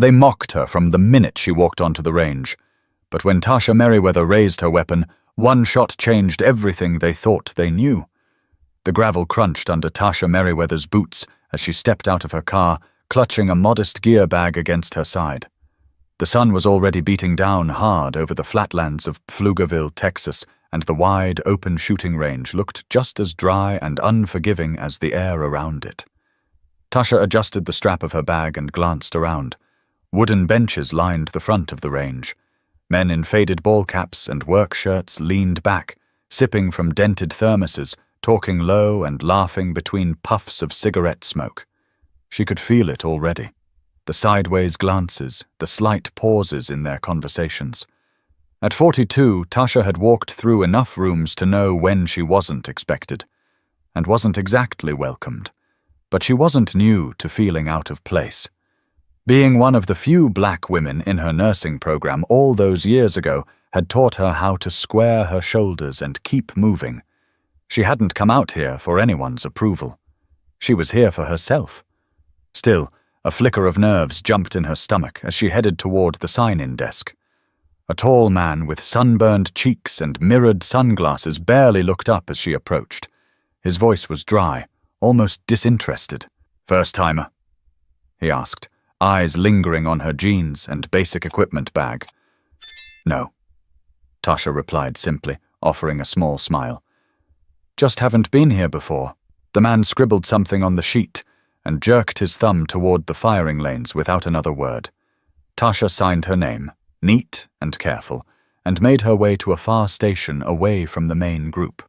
They mocked her from the minute she walked onto the range, but when Tasha Merriweather raised her weapon, one shot changed everything they thought they knew. The gravel crunched under Tasha Merriweather's boots as she stepped out of her car, clutching a modest gear bag against her side. The sun was already beating down hard over the flatlands of Pflugerville, Texas, and the wide, open shooting range looked just as dry and unforgiving as the air around it. Tasha adjusted the strap of her bag and glanced around. Wooden benches lined the front of the range. Men in faded ball caps and work shirts leaned back, sipping from dented thermoses, talking low and laughing between puffs of cigarette smoke. She could feel it already. The sideways glances, the slight pauses in their conversations. At 42, Tasha had walked through enough rooms to know when she wasn't expected, and wasn't exactly welcomed. But she wasn't new to feeling out of place. Being one of the few black women in her nursing program all those years ago had taught her how to square her shoulders and keep moving. She hadn't come out here for anyone's approval. She was here for herself. Still, a flicker of nerves jumped in her stomach as she headed toward the sign-in desk. A tall man with sunburned cheeks and mirrored sunglasses barely looked up as she approached. His voice was dry, almost disinterested. "First-timer?" he asked, eyes lingering on her jeans and basic equipment bag. "No," Tasha replied simply, offering a small smile. "Just haven't been here before." The man scribbled something on the sheet and jerked his thumb toward the firing lanes without another word. Tasha signed her name, neat and careful, and made her way to a far station away from the main group.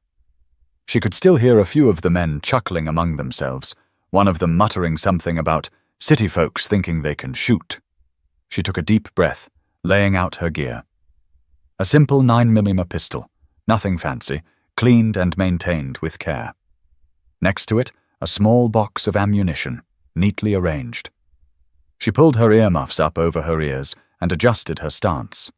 She could still hear a few of the men chuckling among themselves, one of them muttering something about city folks thinking they can shoot. She took a deep breath, laying out her gear. A simple 9mm pistol, nothing fancy, cleaned and maintained with care. Next to it, a small box of ammunition, neatly arranged. She pulled her earmuffs up over her ears and adjusted her stance.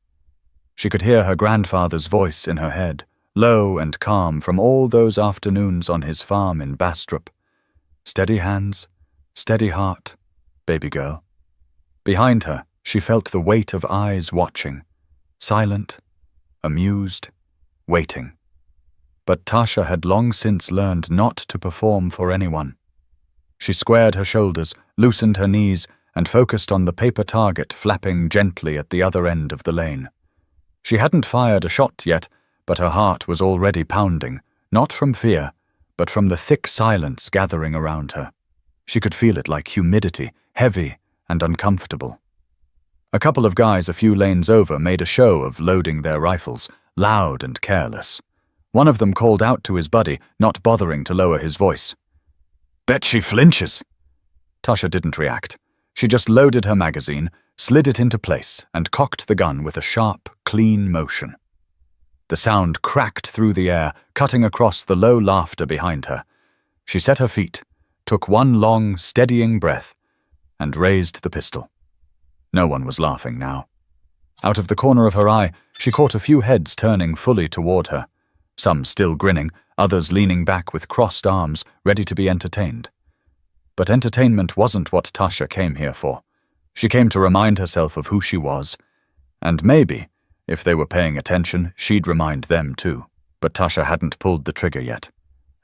She could hear her grandfather's voice in her head, low and calm from all those afternoons on his farm in Bastrop. "Steady hands, steady heart, baby girl." Behind her, she felt the weight of eyes watching, silent, amused, waiting. But Tasha had long since learned not to perform for anyone. She squared her shoulders, loosened her knees, and focused on the paper target flapping gently at the other end of the lane. She hadn't fired a shot yet, but her heart was already pounding, not from fear, but from the thick silence gathering around her. She could feel it like humidity, heavy and uncomfortable. A couple of guys a few lanes over made a show of loading their rifles, loud and careless. One of them called out to his buddy, not bothering to lower his voice. "Bet she flinches." Tasha didn't react. She just loaded her magazine, slid it into place, and cocked the gun with a sharp, clean motion. The sound cracked through the air, cutting across the low laughter behind her. She set her feet, took one long, steadying breath, and raised the pistol. No one was laughing now. Out of the corner of her eye, she caught a few heads turning fully toward her. Some still grinning, others leaning back with crossed arms, ready to be entertained. But entertainment wasn't what Tasha came here for. She came to remind herself of who she was. And maybe, if they were paying attention, she'd remind them too. But Tasha hadn't pulled the trigger yet.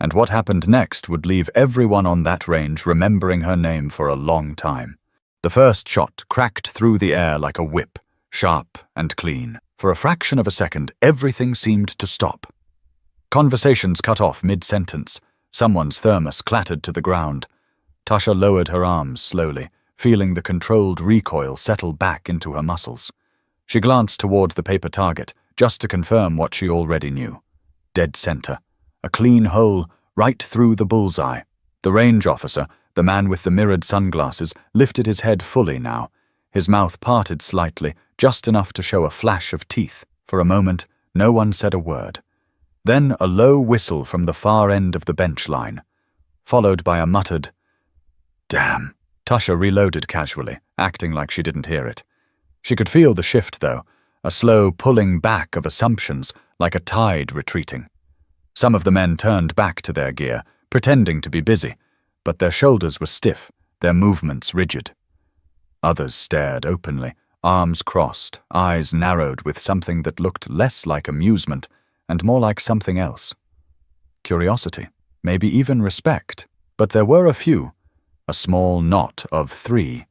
And what happened next would leave everyone on that range remembering her name for a long time. The first shot cracked through the air like a whip, sharp and clean. For a fraction of a second, everything seemed to stop. Conversations cut off mid-sentence. Someone's thermos clattered to the ground. Tasha lowered her arms slowly, feeling the controlled recoil settle back into her muscles. She glanced toward the paper target, just to confirm what she already knew. Dead center. A clean hole right through the bullseye. The range officer, the man with the mirrored sunglasses, lifted his head fully now. His mouth parted slightly, just enough to show a flash of teeth. For a moment, no one said a word. Then a low whistle from the far end of the bench line, followed by a muttered, "Damn." Tasha reloaded casually, acting like she didn't hear it. She could feel the shift, though, a slow pulling back of assumptions, like a tide retreating. Some of the men turned back to their gear, pretending to be busy, but their shoulders were stiff, their movements rigid. Others stared openly, arms crossed, eyes narrowed with something that looked less like amusement and more like something else. Curiosity, maybe even respect. But there were a few, a small knot of 3,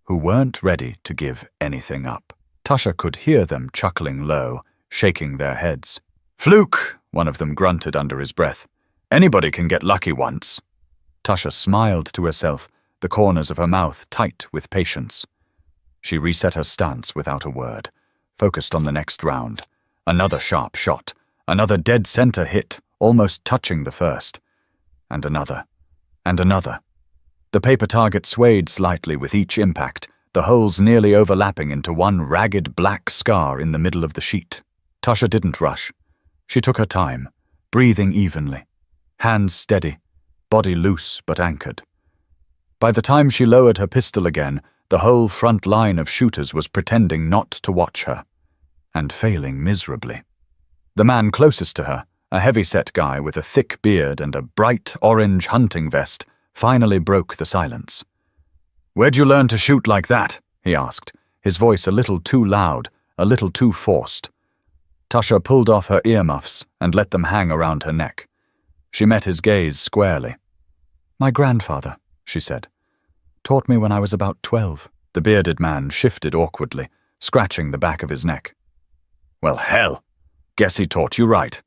who weren't ready to give anything up. Tasha could hear them chuckling low, shaking their heads. "Fluke," one of them grunted under his breath. "Anybody can get lucky once." Tasha smiled to herself, the corners of her mouth tight with patience. She reset her stance without a word, focused on the next round. Another sharp shot, another dead center hit, almost touching the first. And another. And another. The paper target swayed slightly with each impact, the holes nearly overlapping into one ragged black scar in the middle of the sheet. Tasha didn't rush. She took her time, breathing evenly, hands steady, body loose but anchored. By the time she lowered her pistol again, the whole front line of shooters was pretending not to watch her, and failing miserably. The man closest to her, a heavy-set guy with a thick beard and a bright orange hunting vest, finally broke the silence. "Where'd you learn to shoot like that?" he asked, his voice a little too loud, a little too forced. Tasha pulled off her earmuffs and let them hang around her neck. She met his gaze squarely. "My grandfather," she said, "taught me when I was about 12. The bearded man shifted awkwardly, scratching the back of his neck. "Well, hell! Guess he taught you right."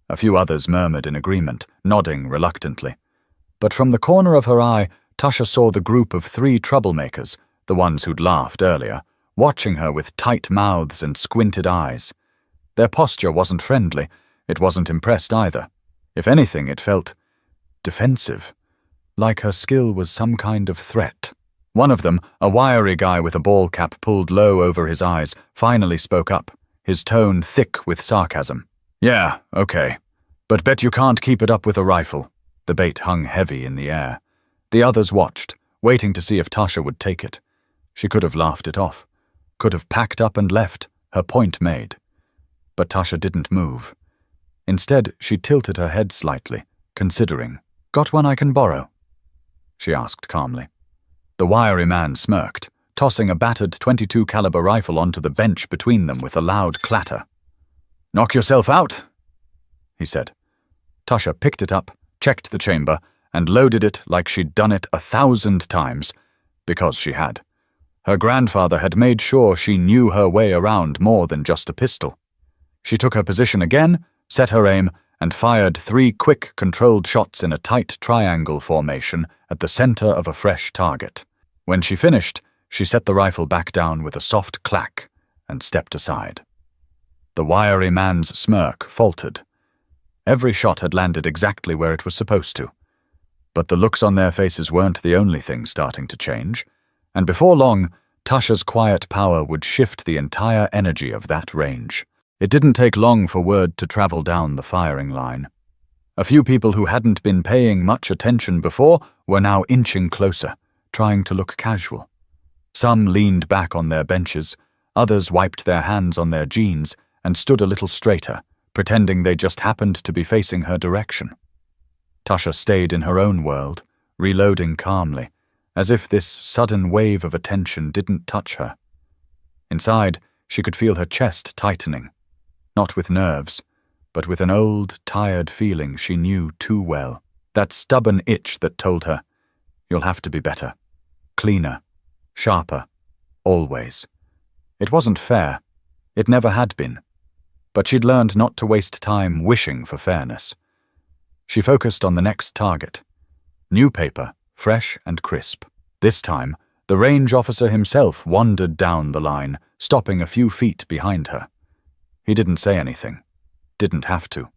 A few others murmured in agreement, nodding reluctantly. But from the corner of her eye, Tasha saw the group of 3 troublemakers, the ones who'd laughed earlier, watching her with tight mouths and squinted eyes. Their posture wasn't friendly. It wasn't impressed either. If anything, it felt defensive, like her skill was some kind of threat. One of them, a wiry guy with a ball cap pulled low over his eyes, finally spoke up, his tone thick with sarcasm. "Yeah, okay. But bet you can't keep it up with a rifle." The bait hung heavy in the air. The others watched, waiting to see if Tasha would take it. She could have laughed it off, could have packed up and left, her point made. But Tasha didn't move. Instead, she tilted her head slightly, considering. "Got one I can borrow?" she asked calmly. The wiry man smirked, tossing a battered .22 caliber rifle onto the bench between them with a loud clatter. "Knock yourself out," he said. Tasha picked it up, checked the chamber, and loaded it like she'd done it 1,000 times, because she had. Her grandfather had made sure she knew her way around more than just a pistol. She took her position again, set her aim, and fired 3 quick, controlled shots in a tight triangle formation at the center of a fresh target. When she finished, she set the rifle back down with a soft clack and stepped aside. The wiry man's smirk faltered. Every shot had landed exactly where it was supposed to. But the looks on their faces weren't the only thing starting to change, and before long, Tasha's quiet power would shift the entire energy of that range. It didn't take long for word to travel down the firing line. A few people who hadn't been paying much attention before were now inching closer, trying to look casual. Some leaned back on their benches, others wiped their hands on their jeans and stood a little straighter, pretending they just happened to be facing her direction. Tasha stayed in her own world, reloading calmly, as if this sudden wave of attention didn't touch her. Inside, she could feel her chest tightening, not with nerves, but with an old, tired feeling she knew too well. That stubborn itch that told her, "You'll have to be better, cleaner, sharper, always." It wasn't fair. It never had been. But she'd learned not to waste time wishing for fairness. She focused on the next target. New paper, fresh and crisp. This time, the range officer himself wandered down the line, stopping a few feet behind her. He didn't say anything. Didn't have to.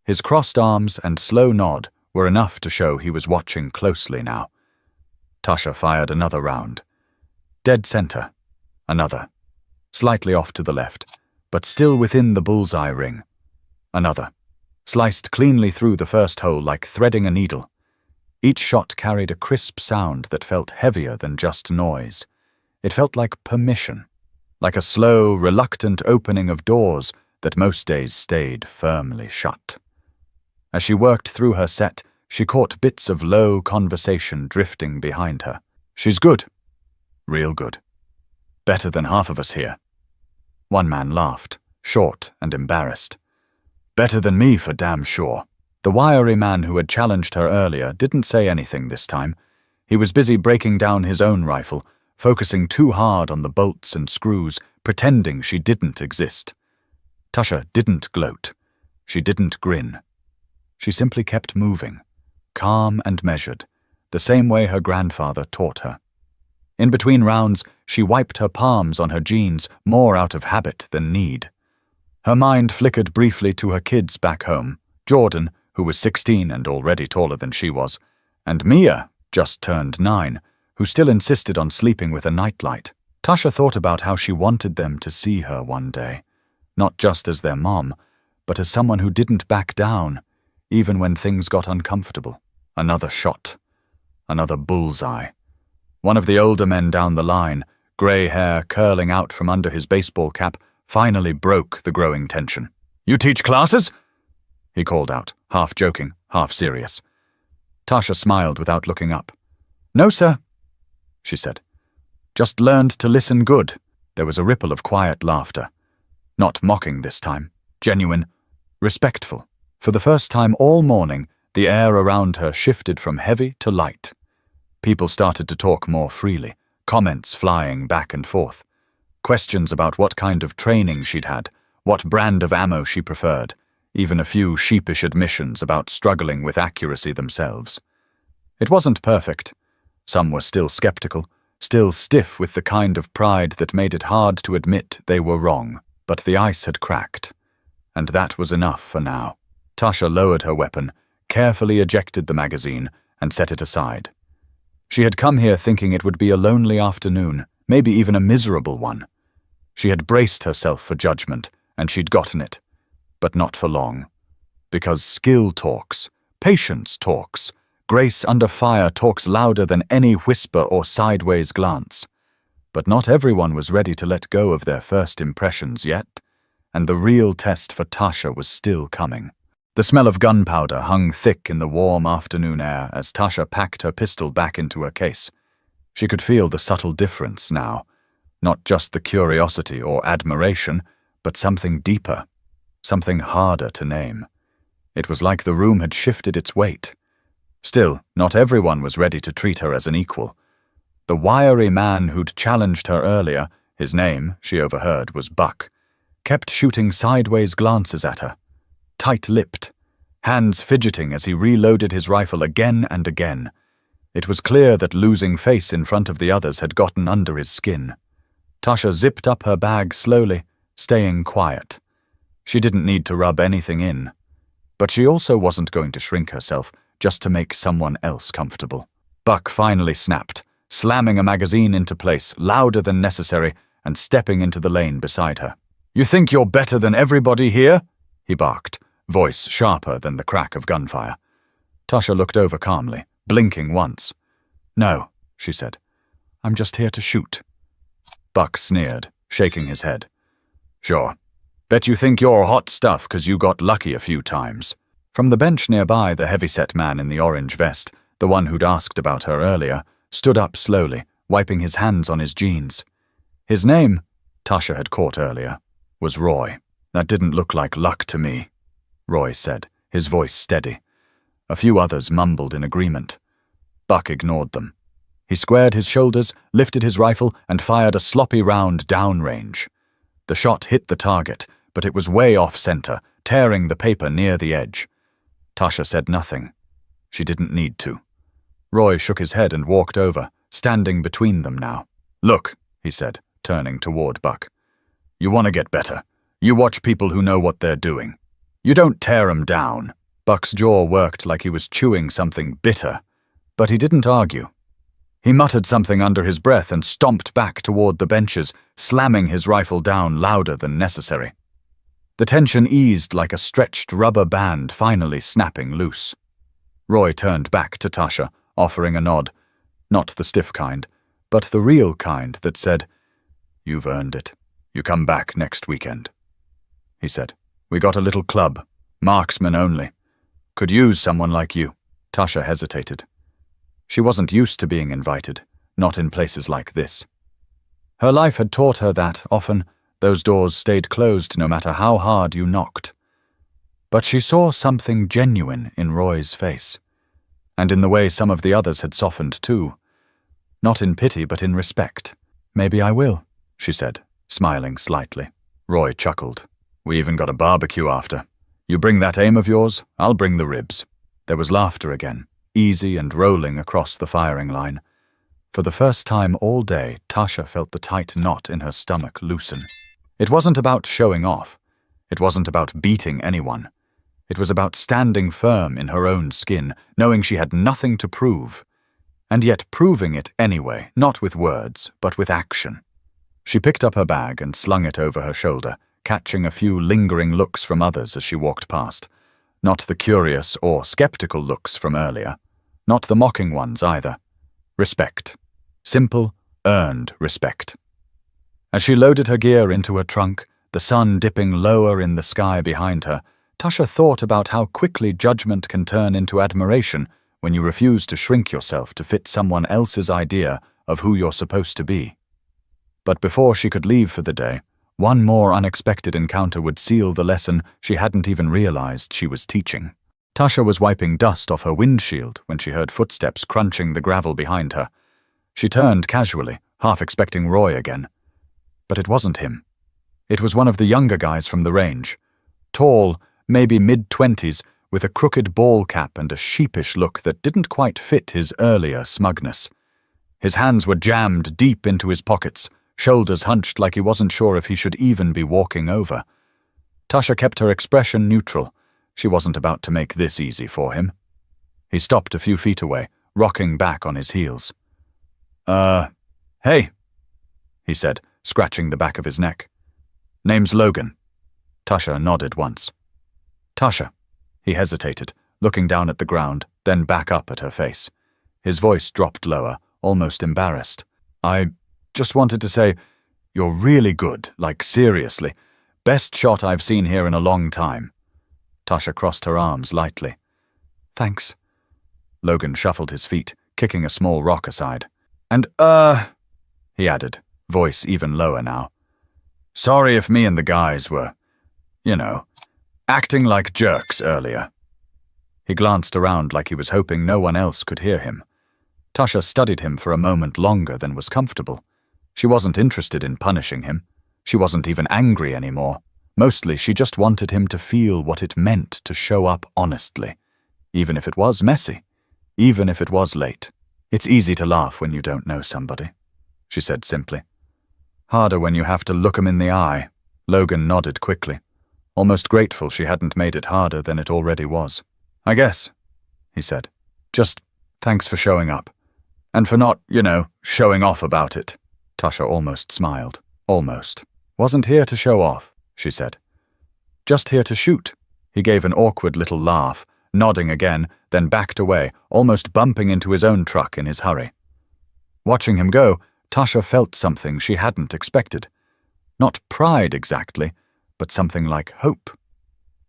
His crossed arms and slow nod were enough to show he was watching closely now. Tasha fired another round. Dead center. Another. Slightly off to the left, but still within the bullseye ring. Another. Sliced cleanly through the first hole like threading a needle. Each shot carried a crisp sound that felt heavier than just noise. It felt like permission, like a slow, reluctant opening of doors that most days stayed firmly shut. As she worked through her set, she caught bits of low conversation drifting behind her. "She's good. Real good. Better than half of us here. One man laughed, short and embarrassed. Better than me for damn sure. The wiry man who had challenged her earlier didn't say anything this time. He was busy breaking down his own rifle, focusing too hard on the bolts and screws, pretending she didn't exist. Tasha didn't gloat. She didn't grin. She simply kept moving, calm and measured, the same way her grandfather taught her. In between rounds, she wiped her palms on her jeans more out of habit than need. Her mind flickered briefly to her kids back home, Jordan, who was 16 and already taller than she was, and Mia, just turned 9, who still insisted on sleeping with a nightlight. Tasha thought about how she wanted them to see her one day, not just as their mom, but as someone who didn't back down, even when things got uncomfortable. Another shot. Another bullseye. One of the older men down the line, grey hair curling out from under his baseball cap, finally broke the growing tension. "You teach classes?" he called out, half joking, half serious. Tasha smiled without looking up. "No, sir," she said. "Just learned to listen good." There was a ripple of quiet laughter. Not mocking this time. Genuine. Respectful. For the first time all morning, the air around her shifted from heavy to light. People started to talk more freely, comments flying back and forth. Questions about what kind of training she'd had, what brand of ammo she preferred, even a few sheepish admissions about struggling with accuracy themselves. It wasn't perfect. Some were still skeptical, still stiff with the kind of pride that made it hard to admit they were wrong. But the ice had cracked, and that was enough for now. Tasha lowered her weapon, carefully ejected the magazine, and set it aside. She had come here thinking it would be a lonely afternoon, maybe even a miserable one. She had braced herself for judgment, and she'd gotten it. But not for long. Because skill talks, patience talks, grace under fire talks louder than any whisper or sideways glance. But not everyone was ready to let go of their first impressions yet, and the real test for Tasha was still coming. The smell of gunpowder hung thick in the warm afternoon air as Tasha packed her pistol back into her case. She could feel the subtle difference now, not just the curiosity or admiration, but something deeper, something harder to name. It was like the room had shifted its weight. Still, not everyone was ready to treat her as an equal. The wiry man who'd challenged her earlier, his name, she overheard, was Buck, kept shooting sideways glances at her, tight-lipped, hands fidgeting as he reloaded his rifle again and again. It was clear that losing face in front of the others had gotten under his skin. Tasha zipped up her bag slowly, staying quiet. She didn't need to rub anything in. But she also wasn't going to shrink herself just to make someone else comfortable. Buck finally snapped, slamming a magazine into place, louder than necessary, and stepping into the lane beside her. "You think you're better than everybody here?" he barked, voice sharper than the crack of gunfire. Tasha looked over calmly, blinking once. "No," she said. "I'm just here to shoot." Buck sneered, shaking his head. "Sure. Bet you think you're hot stuff 'cause you got lucky a few times." From the bench nearby, the heavy-set man in the orange vest, the one who'd asked about her earlier, stood up slowly, wiping his hands on his jeans. His name, Tasha had caught earlier, was Roy. "That didn't look like luck to me," Roy said, his voice steady. A few others mumbled in agreement. Buck ignored them. He squared his shoulders, lifted his rifle, and fired a sloppy round downrange. The shot hit the target, but it was way off center, tearing the paper near the edge. Tasha said nothing. She didn't need to. Roy shook his head and walked over, standing between them now. "Look," he said, turning toward Buck. "You want to get better. You watch people who know what they're doing. You don't tear 'em down." Buck's jaw worked like he was chewing something bitter, but he didn't argue. He muttered something under his breath and stomped back toward the benches, slamming his rifle down louder than necessary. The tension eased like a stretched rubber band finally snapping loose. Roy turned back to Tasha, offering a nod, not the stiff kind, but the real kind that said, "You've earned it. You come back next weekend," he said. "We got a little club, marksmen only. Could use someone like you." Tasha hesitated. She wasn't used to being invited, not in places like this. Her life had taught her that, often, those doors stayed closed no matter how hard you knocked. But she saw something genuine in Roy's face, and in the way some of the others had softened too. Not in pity, but in respect. "Maybe I will," she said, smiling slightly. Roy chuckled. "We even got a barbecue after. You bring that aim of yours, I'll bring the ribs." There was laughter again, easy and rolling across the firing line. For the first time all day, Tasha felt the tight knot in her stomach loosen. It wasn't about showing off. It wasn't about beating anyone. It was about standing firm in her own skin, knowing she had nothing to prove, and yet proving it anyway, not with words, but with action. She picked up her bag and slung it over her shoulder, catching a few lingering looks from others as she walked past. Not the curious or skeptical looks from earlier. Not the mocking ones either. Respect. Simple, earned respect. As she loaded her gear into her trunk, the sun dipping lower in the sky behind her, Tasha thought about how quickly judgment can turn into admiration when you refuse to shrink yourself to fit someone else's idea of who you're supposed to be. But before she could leave for the day, one more unexpected encounter would seal the lesson she hadn't even realized she was teaching. Tasha was wiping dust off her windshield when she heard footsteps crunching the gravel behind her. She turned casually, half expecting Roy again. But it wasn't him. It was one of the younger guys from the range. Tall, maybe mid-20s, with a crooked ball cap and a sheepish look that didn't quite fit his earlier smugness. His hands were jammed deep into his pockets, shoulders hunched like he wasn't sure if he should even be walking over. Tasha kept her expression neutral. She wasn't about to make this easy for him. He stopped a few feet away, rocking back on his heels. Hey," he said, scratching the back of his neck. "Name's Logan." Tasha nodded once. "Tasha." He hesitated, looking down at the ground, then back up at her face. His voice dropped lower, almost embarrassed. "I just wanted to say, you're really good, like seriously. Best shot I've seen here in a long time." Tasha crossed her arms lightly. "Thanks." Logan shuffled his feet, kicking a small rock aside. "And, he added, voice even lower now. "Sorry if me and the guys were, acting like jerks earlier." He glanced around like he was hoping no one else could hear him. Tasha studied him for a moment longer than was comfortable. She wasn't interested in punishing him. She wasn't even angry anymore. Mostly, she just wanted him to feel what it meant to show up honestly, even if it was messy, even if it was late. "It's easy to laugh when you don't know somebody," she said simply. "Harder when you have to look 'em in the eye." Logan nodded quickly, almost grateful she hadn't made it harder than it already was. "I guess," he said. "Just thanks for showing up. And for not, showing off about it." Tasha almost smiled. Almost. "Wasn't here to show off," she said. "Just here to shoot." He gave an awkward little laugh, nodding again, then backed away, almost bumping into his own truck in his hurry. Watching him go, Tasha felt something she hadn't expected. Not pride exactly, but something like hope.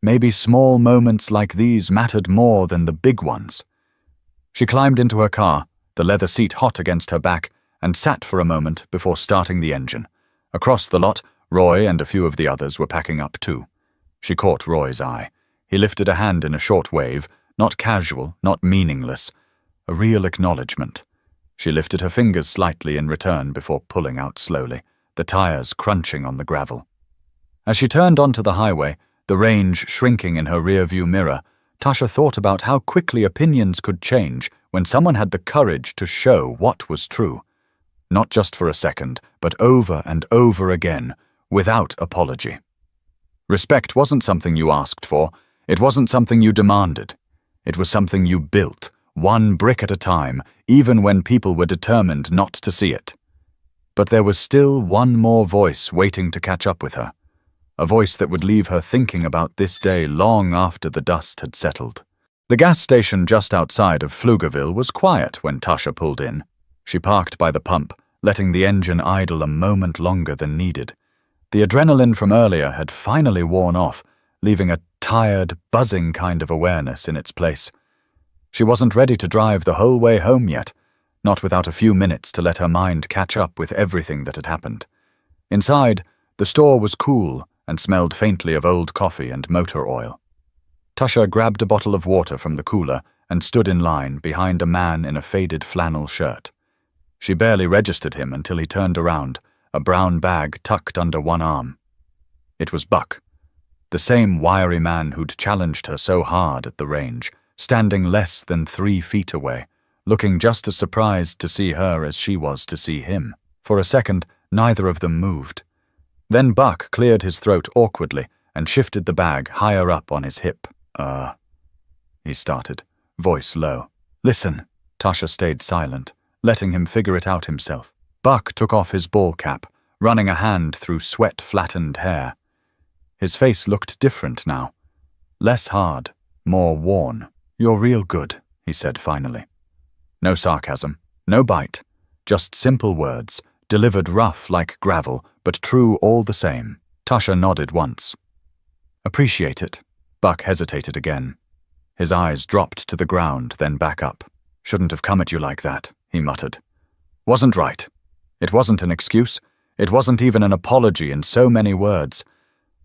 Maybe small moments like these mattered more than the big ones. She climbed into her car, the leather seat hot against her back, and sat for a moment before starting the engine. Across the lot, Roy and a few of the others were packing up too. She caught Roy's eye. He lifted a hand in a short wave, not casual, not meaningless. A real acknowledgement. She lifted her fingers slightly in return before pulling out slowly, the tires crunching on the gravel. As she turned onto the highway, the range shrinking in her rearview mirror, Tasha thought about how quickly opinions could change when someone had the courage to show what was true. Not just for a second, but over and over again, without apology. Respect wasn't something you asked for. It wasn't something you demanded. It was something you built, one brick at a time, even when people were determined not to see it. But there was still one more voice waiting to catch up with her. A voice that would leave her thinking about this day long after the dust had settled. The gas station just outside of Pflugerville was quiet when Tasha pulled in. She parked by the pump, letting the engine idle a moment longer than needed. The adrenaline from earlier had finally worn off, leaving a tired, buzzing kind of awareness in its place. She wasn't ready to drive the whole way home yet, not without a few minutes to let her mind catch up with everything that had happened. Inside, the store was cool and smelled faintly of old coffee and motor oil. Tasha grabbed a bottle of water from the cooler and stood in line behind a man in a faded flannel shirt. She barely registered him until he turned around, a brown bag tucked under one arm. It was Buck, the same wiry man who'd challenged her so hard at the range, standing less than 3 feet away, looking just as surprised to see her as she was to see him. For a second, neither of them moved. Then Buck cleared his throat awkwardly and shifted the bag higher up on his hip. He started, voice low. Listen. Tasha stayed silent, letting him figure it out himself. Buck took off his ball cap, running a hand through sweat-flattened hair. His face looked different now. Less hard, more worn. You're real good, he said finally. No sarcasm, no bite, just simple words, delivered rough like gravel, but true all the same. Tasha nodded once. Appreciate it. Buck hesitated again. His eyes dropped to the ground, then back up. Shouldn't have come at you like that, he muttered. Wasn't right. It wasn't an excuse. It wasn't even an apology in so many words.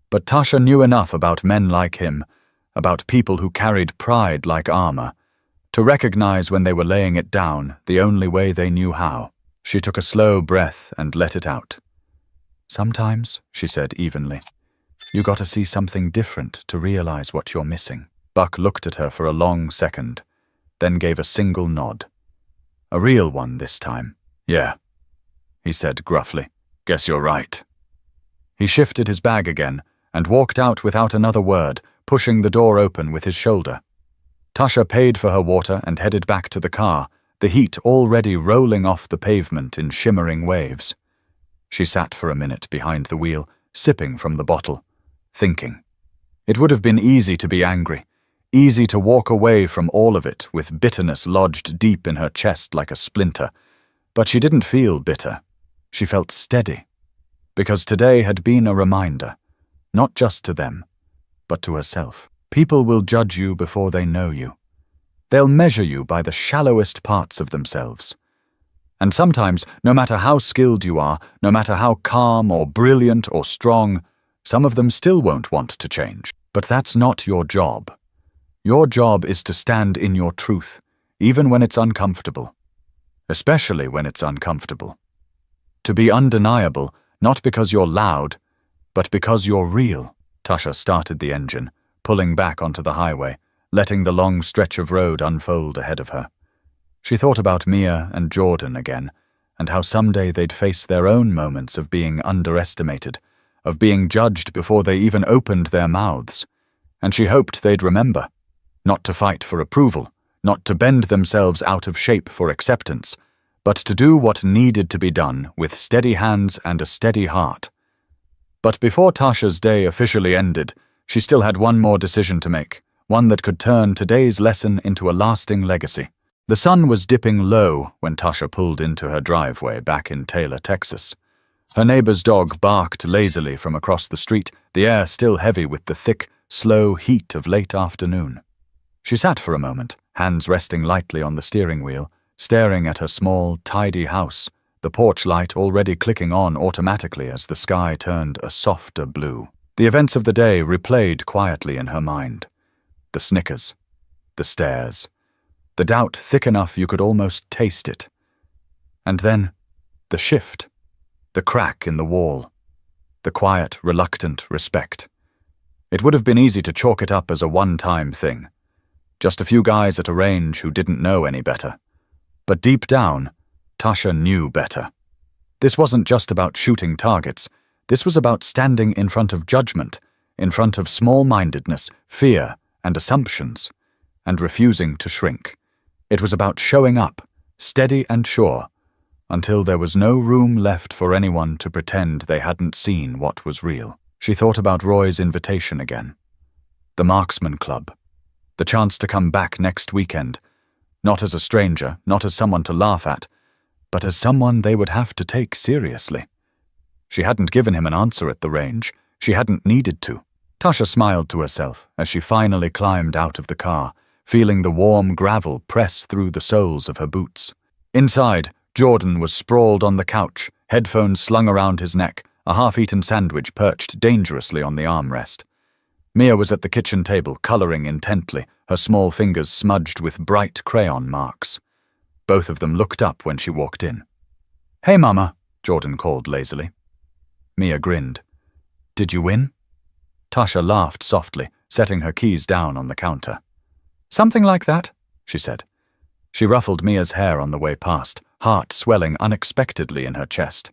But Tasha knew enough about men like him, about people who carried pride like armor, to recognize when they were laying it down the only way they knew how. She took a slow breath and let it out. Sometimes, she said evenly, you gotta see something different to realize what you're missing. Buck looked at her for a long second, then gave a single nod. A real one this time. Yeah, he said gruffly. Guess you're right. He shifted his bag again and walked out without another word, pushing the door open with his shoulder. Tasha paid for her water and headed back to the car, the heat already rolling off the pavement in shimmering waves. She sat for a minute behind the wheel, sipping from the bottle, thinking. It would have been easy to be angry, easy to walk away from all of it with bitterness lodged deep in her chest like a splinter, but she didn't feel bitter. She felt steady, because today had been a reminder, not just to them, but to herself. People will judge you before they know you. They'll measure you by the shallowest parts of themselves. And sometimes, no matter how skilled you are, no matter how calm or brilliant or strong, some of them still won't want to change. But that's not your job. Your job is to stand in your truth, even when it's uncomfortable. Especially when it's uncomfortable. To be undeniable, not because you're loud, but because you're real. Tasha started the engine, pulling back onto the highway, letting the long stretch of road unfold ahead of her. She thought about Mia and Jordan again, and how someday they'd face their own moments of being underestimated, of being judged before they even opened their mouths. And she hoped they'd remember, not to fight for approval, not to bend themselves out of shape for acceptance, but to do what needed to be done with steady hands and a steady heart. But before Tasha's day officially ended, she still had one more decision to make, one that could turn today's lesson into a lasting legacy. The sun was dipping low when Tasha pulled into her driveway back in Taylor, Texas. Her neighbor's dog barked lazily from across the street, the air still heavy with the thick, slow heat of late afternoon. She sat for a moment, hands resting lightly on the steering wheel, staring at her small, tidy house, the porch light already clicking on automatically as the sky turned a softer blue. The events of the day replayed quietly in her mind. The snickers, the stares, the doubt thick enough you could almost taste it. And then, the shift, the crack in the wall, the quiet, reluctant respect. It would have been easy to chalk it up as a one-time thing. Just a few guys at a range who didn't know any better. But deep down, Tasha knew better. This wasn't just about shooting targets. This was about standing in front of judgment, in front of small-mindedness, fear, and assumptions, and refusing to shrink. It was about showing up, steady and sure, until there was no room left for anyone to pretend they hadn't seen what was real. She thought about Roy's invitation again. The Marksman Club. The chance to come back next weekend. Not as a stranger, not as someone to laugh at, but as someone they would have to take seriously. She hadn't given him an answer at the range. She hadn't needed to. Tasha smiled to herself as she finally climbed out of the car, feeling the warm gravel press through the soles of her boots. Inside, Jordan was sprawled on the couch, headphones slung around his neck, a half-eaten sandwich perched dangerously on the armrest. Mia was at the kitchen table, colouring intently, her small fingers smudged with bright crayon marks. Both of them looked up when she walked in. "Hey, Mama," Jordan called lazily. Mia grinned. "Did you win?" Tasha laughed softly, setting her keys down on the counter. "Something like that," she said. She ruffled Mia's hair on the way past, heart swelling unexpectedly in her chest.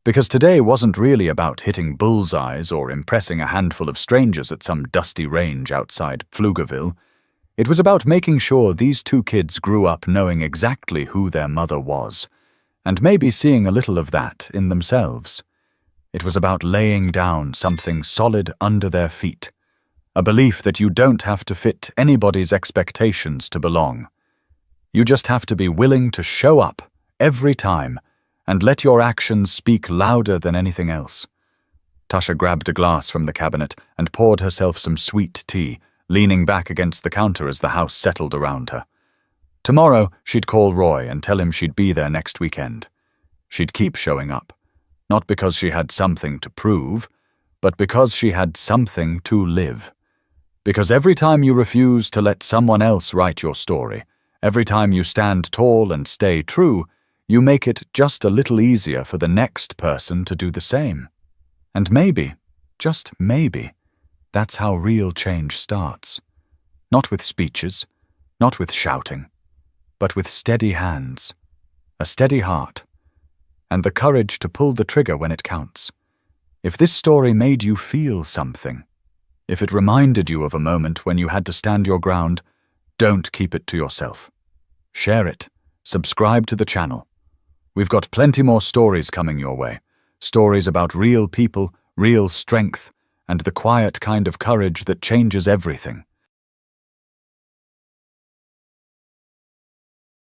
Because today wasn't really about hitting bullseyes or impressing a handful of strangers at some dusty range outside Pflugerville. It was about making sure these two kids grew up knowing exactly who their mother was, and maybe seeing a little of that in themselves. It was about laying down something solid under their feet, a belief that you don't have to fit anybody's expectations to belong. You just have to be willing to show up every time and let your actions speak louder than anything else. Tasha grabbed a glass from the cabinet and poured herself some sweet tea, leaning back against the counter as the house settled around her. Tomorrow, she'd call Roy and tell him she'd be there next weekend. She'd keep showing up, not because she had something to prove, but because she had something to live. Because every time you refuse to let someone else write your story, every time you stand tall and stay true, you make it just a little easier for the next person to do the same. And maybe, just maybe, that's how real change starts. Not with speeches, not with shouting, but with steady hands, a steady heart, and the courage to pull the trigger when it counts. If this story made you feel something, if it reminded you of a moment when you had to stand your ground, don't keep it to yourself. Share it. Subscribe to the channel. We've got plenty more stories coming your way. Stories about real people, real strength, and the quiet kind of courage that changes everything.